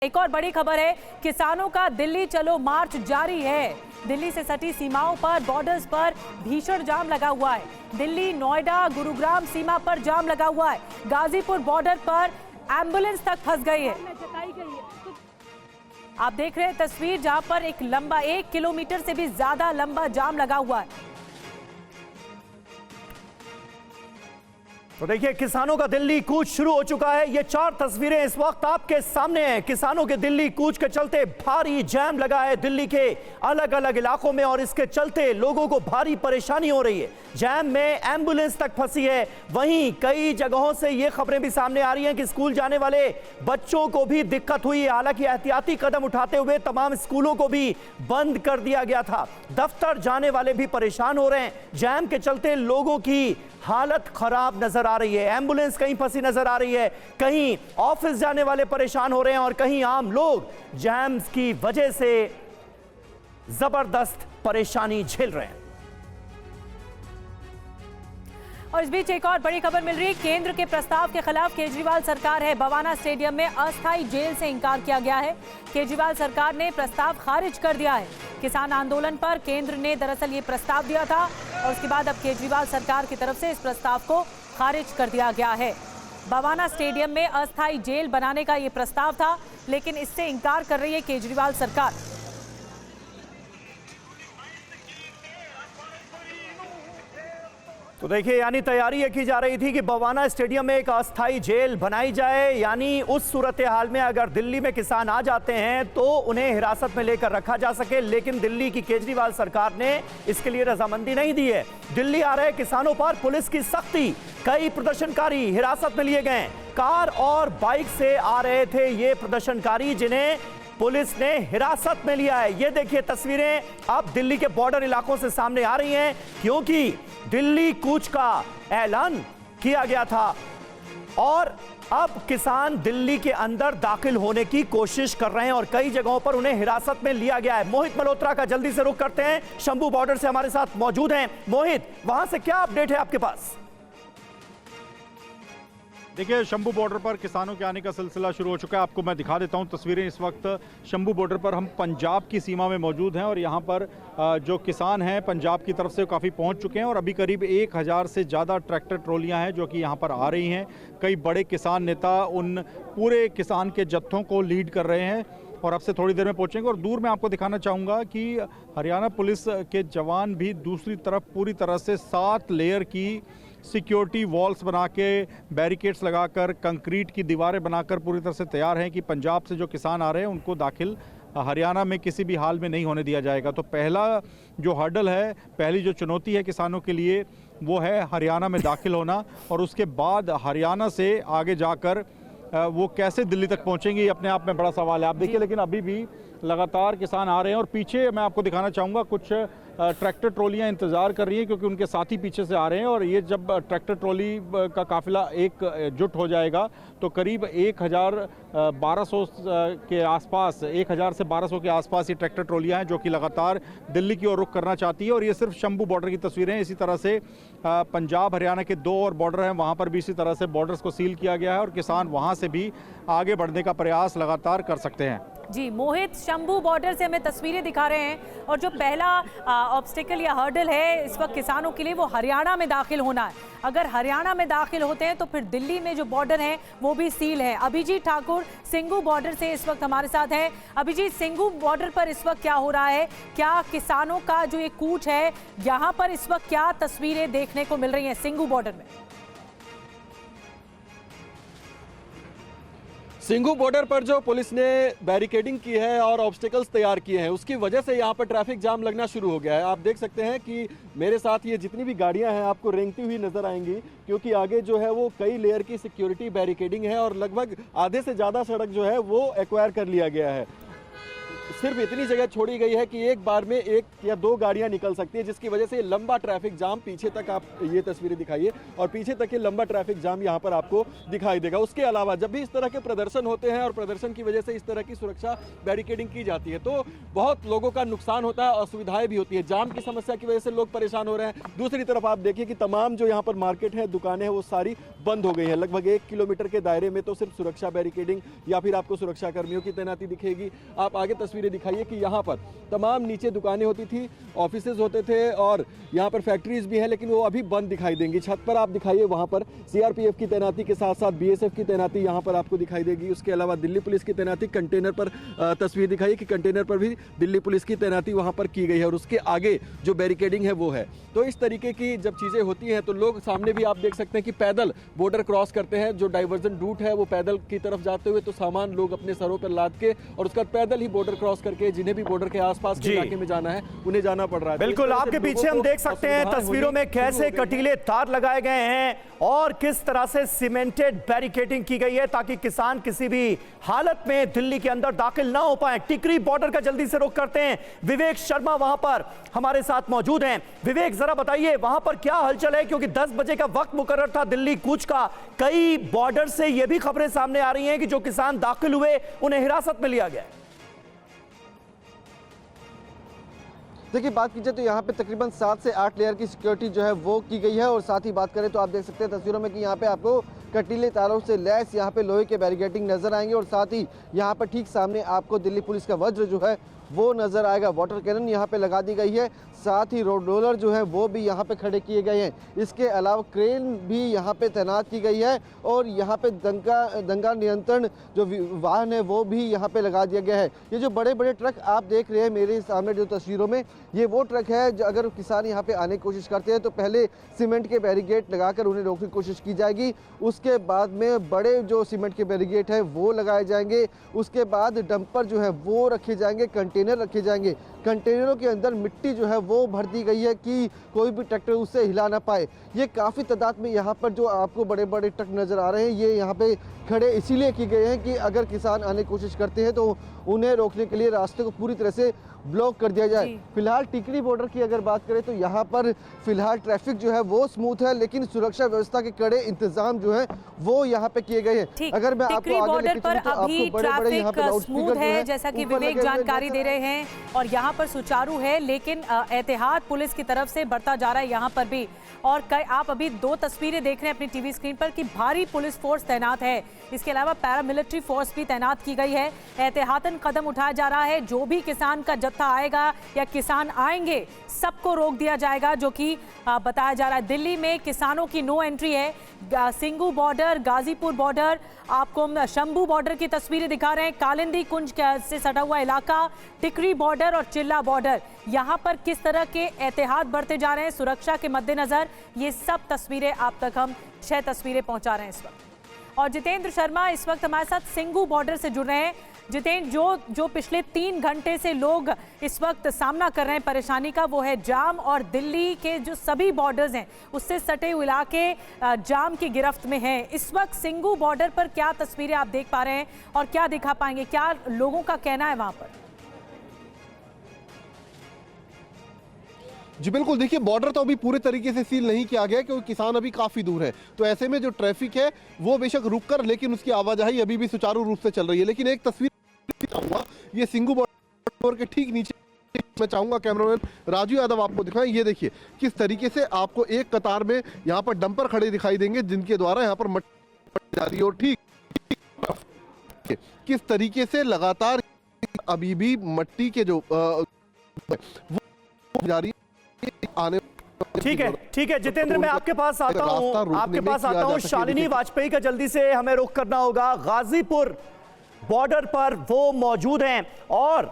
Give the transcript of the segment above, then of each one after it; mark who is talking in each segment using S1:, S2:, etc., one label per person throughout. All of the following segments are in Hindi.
S1: एक और बड़ी खबर है, किसानों का दिल्ली चलो मार्च जारी है। दिल्ली से सटी सीमाओं पर, बॉर्डर्स पर भीषण जाम लगा हुआ है। दिल्ली, नोएडा, गुरुग्राम सीमा पर जाम लगा हुआ है। गाजीपुर बॉर्डर पर एम्बुलेंस तक फंस गई है। आप देख रहे हैं तस्वीर जहां पर एक लंबा 1 किलोमीटर से भी ज्यादा लंबा जाम लगा हुआ है।
S2: तो देखिए, किसानों का दिल्ली कूच शुरू हो चुका है। ये 4 तस्वीरें इस वक्त आपके सामने हैं। किसानों के दिल्ली कूच के चलते भारी जैम लगा है दिल्ली के अलग अलग इलाकों में, और इसके चलते लोगों को भारी परेशानी हो रही है। जैम में एम्बुलेंस तक फंसी है। वहीं कई जगहों से ये खबरें भी सामने आ रही हैं कि स्कूल जाने वाले बच्चों को भी दिक्कत हुई है। हालांकि एहतियाती कदम उठाते हुए तमाम स्कूलों को भी बंद कर दिया गया था। दफ्तर जाने वाले भी परेशान हो रहे हैं। जैम के चलते लोगों की हालत खराब नजर आ रही है। एम्बुलेंस कहीं फंसी नजर आ रही है, कहीं ऑफिस जाने वाले परेशान हो रहे हैं, और कहीं आम लोग जैम की वजह से जबरदस्त परेशानी झेल रहे हैं।
S1: और इस बीच एक और बड़ी खबर मिल रही है। केंद्र के प्रस्ताव के खिलाफ केजरीवाल सरकार है। बवाना स्टेडियम में अस्थायी जेल से इंकार किया गया है। केजरीवाल सरकार ने प्रस्ताव खारिज कर दिया है। किसान आंदोलन पर केंद्र ने दरअसल ये प्रस्ताव दिया था, और उसके बाद अब केजरीवाल सरकार की तरफ से इस प्रस्ताव को खारिज कर दिया गया है। बवाना स्टेडियम में अस्थायी जेल बनाने का ये प्रस्ताव था, लेकिन इससे इंकार कर रही है केजरीवाल सरकार।
S2: तो देखिए, यानी तैयारी ये की जा रही थी कि बवाना स्टेडियम में एक अस्थायी जेल बनाई जाए। यानी उस सूरत हाल में अगर दिल्ली में किसान आ जाते हैं तो उन्हें हिरासत में लेकर रखा जा सके, लेकिन दिल्ली की केजरीवाल सरकार ने इसके लिए रजामंदी नहीं दी है। दिल्ली आ रहे किसानों पर पुलिस की सख्ती। कई प्रदर्शनकारी हिरासत में लिए गए। कार और बाइक से आ रहे थे ये प्रदर्शनकारी, जिन्हें पुलिस ने हिरासत में लिया है। ये देखिए तस्वीरें अब दिल्ली के बॉर्डर इलाकों से सामने आ रही हैं, क्योंकि दिल्ली कूच का ऐलान किया गया था और अब किसान दिल्ली के अंदर दाखिल होने की कोशिश कर रहे हैं और कई जगहों पर उन्हें हिरासत में लिया गया है। मोहित मल्होत्रा का जल्दी से रुख करते हैं, शंभू बॉर्डर से हमारे साथ मौजूद हैं। मोहित, वहां से क्या अपडेट है आपके पास?
S3: देखिए, शंभू बॉर्डर पर किसानों के आने का सिलसिला शुरू हो चुका है। आपको मैं दिखा देता हूं तस्वीरें। इस वक्त शंभू बॉर्डर पर हम पंजाब की सीमा में मौजूद हैं और यहां पर जो किसान हैं पंजाब की तरफ से काफ़ी पहुंच चुके हैं, और अभी करीब 1000 से ज़्यादा ट्रैक्टर ट्रॉलियां हैं जो कि यहां पर आ रही हैं। कई बड़े किसान नेता उन पूरे किसान के जत्थों को लीड कर रहे हैं और अब से थोड़ी देर में पहुंचेंगे। और दूर में आपको दिखाना चाहूँगा कि हरियाणा पुलिस के जवान भी दूसरी तरफ पूरी तरह से 7 लेयर की सिक्योरिटी वॉल्स बना के, बैरिकेड्स लगाकर, कंक्रीट की दीवारें बनाकर पूरी तरह से तैयार हैं कि पंजाब से जो किसान आ रहे हैं उनको दाखिल हरियाणा में किसी भी हाल में नहीं होने दिया जाएगा। तो पहला जो हर्डल है, पहली जो चुनौती है किसानों के लिए, वो है हरियाणा में दाखिल होना, और उसके बाद हरियाणा से आगे जाकर वो कैसे दिल्ली तक पहुंचेंगे, अपने आप में बड़ा सवाल है। आप देखिए, लेकिन अभी भी लगातार किसान आ रहे हैं और पीछे मैं आपको दिखाना चाहूँगा कुछ ट्रैक्टर ट्रॉलियाँ इंतज़ार कर रही हैं, क्योंकि उनके साथी पीछे से आ रहे हैं। और ये जब ट्रैक्टर ट्रॉली का काफ़िला एकजुट हो जाएगा तो करीब 1200 के आसपास, 1000 से 1200 के आसपास ये ट्रैक्टर ट्रॉलियाँ हैं जो कि लगातार दिल्ली की ओर रुख करना चाहती है। और ये सिर्फ शंभू बॉर्डर की तस्वीरें हैं। इसी तरह से पंजाब हरियाणा के 2 और बॉर्डर हैं, वहाँ पर भी इसी तरह से बॉर्डर्स को सील किया गया है और किसान वहाँ से भी आगे बढ़ने का प्रयास लगातार कर सकते हैं।
S1: जी मोहित, शंभू बॉर्डर से हमें तस्वीरें दिखा रहे हैं, और जो पहला ऑब्स्टिकल या हर्डल है इस वक्त किसानों के लिए, वो हरियाणा में दाखिल होना है। अगर हरियाणा में दाखिल होते हैं तो फिर दिल्ली में जो बॉर्डर है वो भी सील है। अभिजीत ठाकुर सिंघू बॉर्डर से इस वक्त हमारे साथ हैं। अभिजीत, सिंघू बॉर्डर पर इस वक्त क्या हो रहा है? क्या किसानों का जो ये कूच है, यहाँ पर इस वक्त क्या तस्वीरें देखने को मिल रही हैं सिंघू बॉर्डर में?
S4: सिंघू बॉर्डर पर जो पुलिस ने बैरिकेडिंग की है और ऑब्स्टिकल्स तैयार किए हैं, उसकी वजह से यहाँ पर ट्रैफिक जाम लगना शुरू हो गया है। आप देख सकते हैं कि मेरे साथ ये जितनी भी गाड़ियाँ हैं आपको रेंगती हुई नजर आएंगी, क्योंकि आगे जो है वो कई लेयर की सिक्योरिटी बैरिकेडिंग है और लगभग आधे से ज़्यादा सड़क जो है वो एक्वायर कर लिया गया है। सिर्फ इतनी जगह छोड़ी गई है कि एक बार में एक या दो गाड़ियां निकल सकती है, जिसकी वजह से लंबा ट्रैफिक जाम पीछे तक, आप ये तस्वीरें दिखाइए, और पीछे तक ये लंबा ट्रैफिक जाम यहाँ पर आपको दिखाई देगा। उसके अलावा जब भी इस तरह के प्रदर्शन होते हैं और प्रदर्शन की वजह से इस तरह की सुरक्षा बैरिकेडिंग की जाती है तो बहुत लोगों का नुकसान होता है, असुविधाएं भी होती है। जाम की समस्या की वजह से लोग परेशान हो रहे हैं। दूसरी तरफ आप देखिए कि तमाम जो यहाँ पर मार्केट है, दुकानें हैं, वो सारी बंद हो गई हैं। लगभग 1 किलोमीटर के दायरे में तो सिर्फ सुरक्षा बैरिकेडिंग या फिर आपको सुरक्षा कर्मियों की तैनाती दिखेगी। आप आगे तस्वीरें दिखाइए कि यहाँ पर तमाम नीचे दुकानें होती थी, ऑफिसेज होते थे और यहाँ पर फैक्ट्रीज भी हैं, लेकिन वो अभी बंद दिखाई देंगी। छत पर आप दिखाइए, वहाँ पर सीआरपीएफ की तैनाती के साथ साथ बीएसएफ की तैनाती यहाँ पर आपको दिखाई देगी। उसके अलावा दिल्ली पुलिस की तैनाती, कंटेनर पर तस्वीर दिखाइए कि कंटेनर पर भी दिल्ली पुलिस की तैनाती वहाँ पर की गई है और उसके आगे जो बैरिकेडिंग है वो है। तो इस तरीके की जब चीज़ें होती हैं तो लोग सामने भी आप देख सकते हैं कि पैदल बॉर्डर क्रॉस करते हैं। जो डाइवर्जन रूट है वो पैदल की तरफ जाते हुए, तो सामान लोग अपने सरों पर लाद के और उसका पैदल ही बॉर्डर क्रॉस करके जिन्हें भी बॉर्डर के आसपास के इलाके में जाना है उन्हें जाना पड़ रहा है।
S2: बिल्कुल, आपके पीछे हम देख सकते हैं तस्वीरों में कैसे कटीले तार लगाए गए हैं और किस तरह से सीमेंटेड बैरिकेडिंग की गई है ताकि किसान किसी भी हालत में दिल्ली के अंदर दाखिल ना हो पाए। टिकरी बॉर्डर का जल्दी से रुख करते हैं, विवेक शर्मा वहां पर हमारे साथ मौजूद हैं। विवेक, जरा बताइए वहां पर क्या हलचल है, क्योंकि 10 बजे का वक्त मुकर्रर था दिल्ली कूच का। कई बॉर्डर से यह भी खबरें सामने आ रही हैं कि जो किसान दाखिल हुए उन्हें हिरासत में लिया गया।
S5: देखिए, बात की जाए तो यहाँ पे तकरीबन 7 से 8 लेयर की सिक्योरिटी जो है वो की गई है और साथ ही बात करें तो आप देख सकते हैं तस्वीरों में कि यहाँ पे आपको कटीले तारों से लैस यहाँ पे लोहे के बैरिकेडिंग नजर आएंगे और साथ ही यहाँ पर ठीक सामने आपको दिल्ली पुलिस का वज्र जो है वो नजर आएगा। वाटर कैनन यहाँ पे लगा दी गई है, साथ ही रोड रोलर जो है वो भी यहाँ पे खड़े किए गए हैं। इसके अलावा क्रेन भी यहाँ पे तैनात की गई है और यहाँ पे दंगा नियंत्रण जो वाहन है वो भी यहाँ पे लगा दिया गया है। ये जो बड़े बड़े ट्रक आप देख रहे हैं मेरे सामने जो तस्वीरों में, ये वो ट्रक है जो अगर किसान यहाँ पे आने की कोशिश करते हैं तो पहले सीमेंट के बैरिकेड लगाकर उन्हें रोकने की कोशिश की जाएगी। उसके बाद में बड़े जो सीमेंट के बैरिकेड है वो लगाए जाएंगे। उसके बाद डंपर जो है वो रखे जाएंगे, कंटेनर रखे जाएंगे। कंटेनरों के अंदर मिट्टी जो है वो भर दी गई है कि कोई भी ट्रैक्टर उससे हिला ना पाए। ये काफ़ी तादाद में यहाँ पर जो आपको बड़े बड़े ट्रक नज़र आ रहे हैं ये यहाँ पे खड़े इसीलिए किए गए हैं कि अगर किसान आने की कोशिश करते हैं तो उन्हें रोकने के लिए रास्ते को पूरी तरह से ब्लॉक कर दिया जाए। फिलहाल टिकरी बॉर्डर की अगर बात करें तो यहाँ पर फिलहाल ट्रैफिक जो है वो स्मूथ है, लेकिन सुरक्षा व्यवस्था के कड़े इंतजाम जो है वो यहाँ पे किए गए हैं। अगर मैं आपको आगे
S1: बॉर्डर पर अभी ट्रैफिक स्मूथ है जैसा कि विवेक जानकारी दे रहे हैं और यहाँ पर सुचारू है, लेकिन एहतियात पुलिस की तरफ से बढ़ता जा रहा है यहाँ पर भी। और आप अभी 2 तस्वीरें देख रहे हैं अपनी टीवी स्क्रीन पर कि भारी पुलिस फोर्स तैनात है। इसके अलावा पैरामिलिट्री फोर्स भी तैनात की गई है। एहतियातन कदम उठाया जा रहा है। जो भी किसान का जत्था आएगा या किसान आएंगे सबको रोक दिया जाएगा, जो कि बताया जा रहा है। दिल्ली में किसानों की नो एंट्री है। सिंगू बॉर्डर, गाजीपुर बॉर्डर, आपको हम शंभू बॉर्डर की तस्वीरें दिखा रहे हैं। कालिंदी कुंज से सटा हुआ इलाका, टिकरी बॉर्डर और चिल्ला बॉर्डर, यहाँ पर किस तरह के एहतियात बढ़ते जा रहे हैं सुरक्षा के मद्देनजर, ये सब तस्वीरें आप तक हम 6 तस्वीरें पहुंचा रहे हैं इस वक्त। और जितेंद्र शर्मा इस वक्त हमारे साथ सिंगू बॉर्डर से जुड़ रहे हैं। जितेंद्र, जो पिछले 3 घंटे से लोग इस वक्त सामना कर रहे हैं परेशानी का, वो है जाम और दिल्ली के जो सभी बॉर्डर्स हैं उससे सटे हुए इलाके जाम की गिरफ्त में हैं। इस वक्त सिंगू बॉर्डर पर क्या तस्वीरें आप देख पा रहे हैं और क्या दिखा पाएंगे, क्या लोगों का कहना है वहां पर?
S6: जी बिल्कुल, देखिए बॉर्डर तो अभी पूरे तरीके से सील नहीं किया गया क्योंकि किसान अभी काफ़ी दूर है, तो ऐसे में जो ट्रैफिक है वो बेशक रुक कर, लेकिन उसकी आवाजाही अभी भी सुचारू रूप से चल रही है। लेकिन एक तस्वीर चाहूँगा, ये सिंगू बॉर्डर के ठीक नीचे मैं चाहूँगा कैमरामैन राजू यादव आपको दिखाएं। ये देखिए किस तरीके से आपको एक कतार में यहाँ पर डंपर खड़े दिखाई देंगे जिनके द्वारा यहाँ पर मट्टी जा रही है और ठीक किस तरीके से लगातार अभी भी मट्टी के जो वो जारी आने।
S2: ठीक है जितेंद्र, मैं आपके पास आता हूं शालिनी वाजपेयी का जल्दी से हमें रुख करना होगा। गाजीपुर बॉर्डर पर वो मौजूद हैं और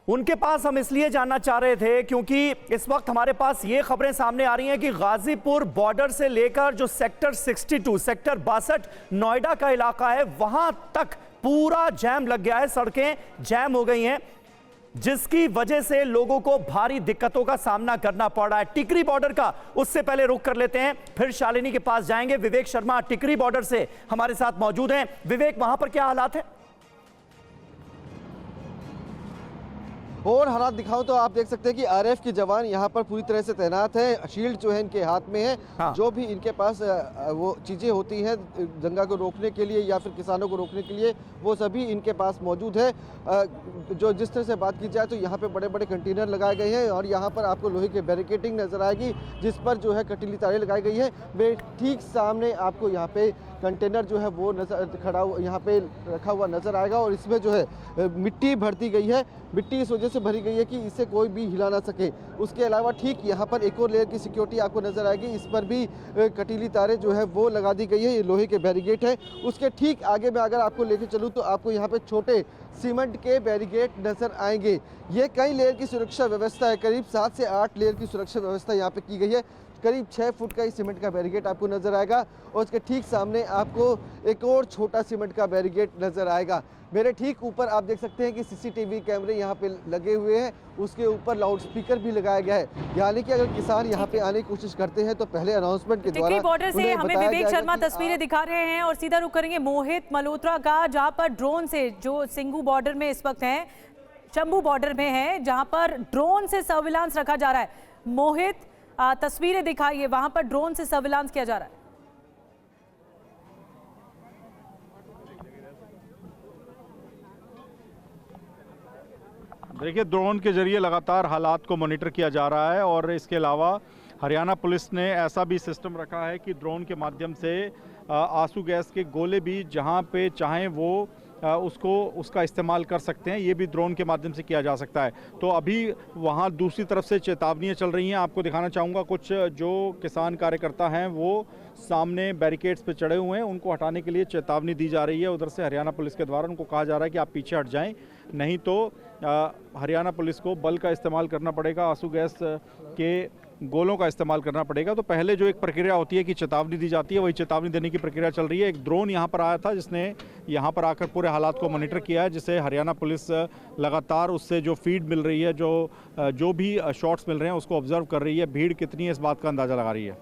S2: उनके पास हम इसलिए जानना चाह रहे थे क्योंकि इस वक्त हमारे पास ये खबरें सामने आ रही हैं कि गाजीपुर बॉर्डर से लेकर जो सेक्टर 62, सेक्टर 62 नोएडा का इलाका है, वहां तक पूरा जैम लग गया है, सड़कें जैम हो गई हैं, जिसकी वजह से लोगों को भारी दिक्कतों का सामना करना पड़ रहा है। टिकरी बॉर्डर का उससे पहले रुख कर लेते हैं, फिर शालिनी के पास जाएंगे। विवेक शर्मा टिकरी बॉर्डर से हमारे साथ मौजूद हैं। विवेक, वहां पर क्या हालात है?
S5: और हालात दिखाऊं तो आप देख सकते हैं कि आरएफ के जवान यहाँ पर पूरी तरह से तैनात हैं। शील्ड जो है इनके हाथ में है।
S2: हाँ।
S5: जो भी इनके पास वो चीज़ें होती हैं दंगा को रोकने के लिए या फिर किसानों को रोकने के लिए, वो सभी इनके पास मौजूद है। जो जिस तरह से बात की जाए तो यहाँ पे बड़े बड़े कंटेनर लगाए गए हैं और यहाँ पर आपको लोहे की बैरिकेडिंग नजर आएगी, जिस पर जो है कटीली तारें लगाई गई है। मेरे ठीक सामने आपको यहाँ पे कंटेनर जो है वो नजर खड़ा हुआ यहाँ पे रखा हुआ नजर आएगा और इसमें जो है मिट्टी भरती गई है। मिट्टी इस वजह से भरी गई है कि इसे कोई भी हिला ना सके। उसके अलावा ठीक यहाँ पर एक और लेयर की सिक्योरिटी आपको नजर आएगी। इस पर भी कटीली तारें जो है वो लगा दी गई है। ये लोहे के बैरिकेड है। उसके ठीक आगे में अगर आपको लेके चलूँ तो आपको यहाँ पे छोटे सीमेंट के बैरिकेड नजर आएंगे। ये कई लेयर की सुरक्षा व्यवस्था है। करीब 7 से 8 लेयर की सुरक्षा व्यवस्था यहाँ पे की गई है। करीब 6 फुट का ही सीमेंट का बैरिकेड आपको नजर आएगा और उसके ठीक सामने आपको एक और छोटा सीमेंट का बैरिकेड नजर आएगा। मेरे ठीक ऊपर आप देख सकते हैं कि सीसीटीवी कैमरे यहाँ पे लगे हुए हैं। उसके ऊपर लाउड स्पीकर भी लगाया गया है, यानी कि अगर किसान यहाँ पे आने की कोशिश करते हैं तो पहले अनाउंसमेंट के द्वारा
S1: बॉर्डर से हमें विवेक शर्मा तस्वीरें दिखा रहे हैं और सीधा रुख करेंगे मोहित मल्होत्रा का, जहाँ पर ड्रोन से जो सिंघू बॉर्डर में इस वक्त है, शंभू बॉर्डर में है, जहाँ पर ड्रोन से सर्विलांस रखा जा रहा है। मोहित तस्वीरें दिखाइए, वहां पर ड्रोन से सर्विलांस किया जा रहा है।
S3: देखिए, ड्रोन के जरिए लगातार हालात को मॉनिटर किया जा रहा है और इसके अलावा हरियाणा पुलिस ने ऐसा भी सिस्टम रखा है कि ड्रोन के माध्यम से आंसू गैस के गोले भी जहां पे चाहें वो उसका इस्तेमाल कर सकते हैं। ये भी ड्रोन के माध्यम से किया जा सकता है। तो अभी वहाँ दूसरी तरफ से चेतावनियाँ चल रही हैं। आपको दिखाना चाहूँगा, कुछ जो किसान कार्यकर्ता हैं वो सामने बैरिकेड्स पे चढ़े हुए हैं, उनको हटाने के लिए चेतावनी दी जा रही है। उधर से हरियाणा पुलिस के द्वारा उनको कहा जा रहा है कि आप पीछे हट जाएं, नहीं तो हरियाणा पुलिस को बल का इस्तेमाल करना पड़ेगा, आंसू गैस के गोलों का इस्तेमाल करना पड़ेगा। तो पहले जो एक प्रक्रिया होती है कि चेतावनी दी जाती है, वही चेतावनी देने की प्रक्रिया चल रही है। एक ड्रोन यहाँ पर आया था जिसने यहाँ पर आकर पूरे हालात को मॉनिटर किया है, जिसे हरियाणा पुलिस लगातार उससे जो फीड मिल रही है, जो भी शॉट्स मिल रहे हैं उसको ऑब्जर्व कर रही है। भीड़ कितनी है इस बात का अंदाज़ा लगा रही है।